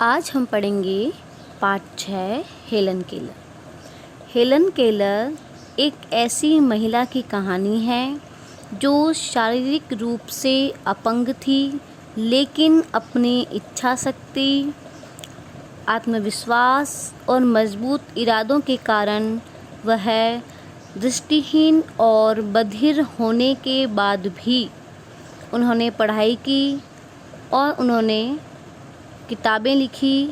आज हम पढ़ेंगे पाठ 6 हेलन केलर। हेलन केलर एक ऐसी महिला की कहानी है जो शारीरिक रूप से अपंग थी, लेकिन अपनी इच्छा शक्ति, आत्मविश्वास और मजबूत इरादों के कारण वह दृष्टिहीन और बधिर होने के बाद भी उन्होंने पढ़ाई की और उन्होंने किताबें लिखी,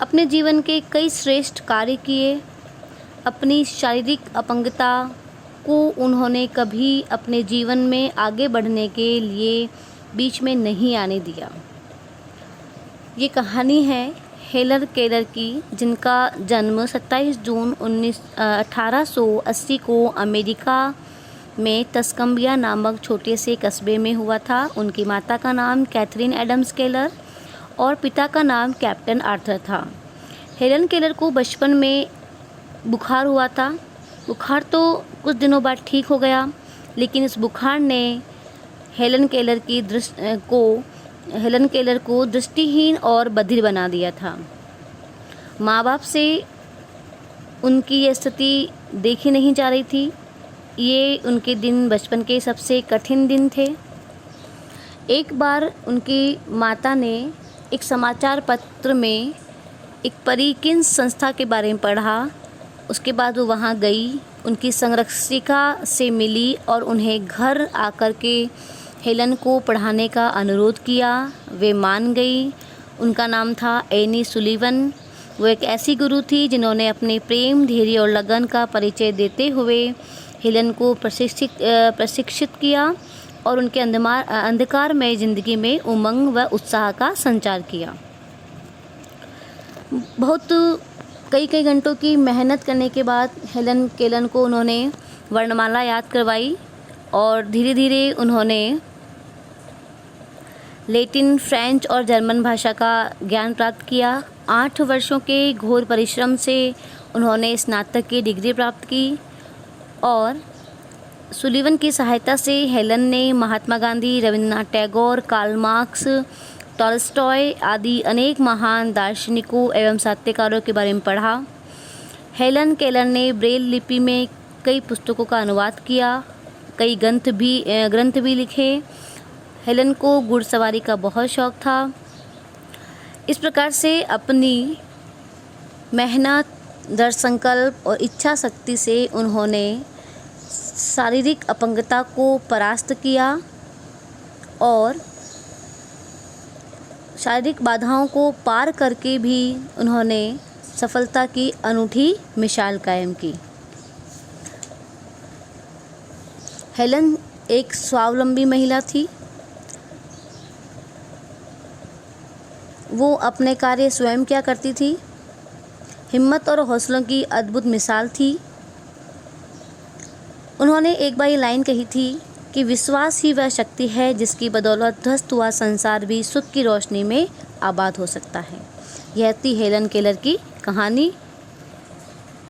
अपने जीवन के कई श्रेष्ठ कार्य किए। अपनी शारीरिक अपंगता को उन्होंने कभी अपने जीवन में आगे बढ़ने के लिए बीच में नहीं आने दिया। ये कहानी है हेलन केलर की, जिनका जन्म 27 जून 1880 को अमेरिका में तस्कम्बिया नामक छोटे से कस्बे में हुआ था। उनकी माता का नाम कैथरीन एडम्स केलर और पिता का नाम कैप्टन आर्थर था। हेलन केलर को बचपन में बुखार हुआ था। बुखार तो कुछ दिनों बाद ठीक हो गया, लेकिन इस बुखार ने हेलन केलर को दृष्टिहीन और बधिर बना दिया था। माँ बाप से उनकी ये स्थिति देखी नहीं जा रही थी। ये उनके दिन बचपन के सबसे कठिन दिन थे। एक बार उनकी माता ने एक समाचार पत्र में एक परिकीन संस्था के बारे में पढ़ा। उसके बाद वो वहाँ गई, उनकी संरक्षिका से मिली और उन्हें घर आकर के हेलन को पढ़ाने का अनुरोध किया। वे मान गई। उनका नाम था एनी सुलीवन। वो एक ऐसी गुरु थी जिन्होंने अपने प्रेम, धैर्य और लगन का परिचय देते हुए हेलन को प्रशिक्षित किया और उनके अंधकारमय ज़िंदगी में उमंग व उत्साह का संचार किया। कई घंटों की मेहनत करने के बाद हेलन केलर को उन्होंने वर्णमाला याद करवाई और धीरे धीरे उन्होंने लैटिन, फ्रेंच और जर्मन भाषा का ज्ञान प्राप्त किया। 8 वर्षों के घोर परिश्रम से उन्होंने स्नातक की डिग्री प्राप्त की और सुलीवन की सहायता से हेलन ने Mahatma Gandhi, Rabindranath Tagore, Karl Marx, Tolstoy आदि अनेक महान दार्शनिकों एवं साहित्यकारों के बारे में पढ़ा। हेलन केलर ने ब्रेल लिपि में कई पुस्तकों का अनुवाद किया, कई ग्रंथ भी लिखे। हेलन को घुड़सवारी का बहुत शौक था। इस प्रकार से अपनी मेहनत, दृढ़ संकल्प और इच्छा शक्ति से उन्होंने शारीरिक अपंगता को परास्त किया और शारीरिक बाधाओं को पार करके भी उन्होंने सफलता की अनूठी मिसाल कायम की। हेलन एक स्वावलंबी महिला थी। वो अपने कार्य स्वयं किया करती थी। हिम्मत और हौसलों की अद्भुत मिसाल थी। उन्होंने एक बार ये लाइन कही थी कि विश्वास ही वह शक्ति है जिसकी बदौलत ध्वस्त हुआ संसार भी सुख की रोशनी में आबाद हो सकता है। यह थी हेलन केलर की कहानी।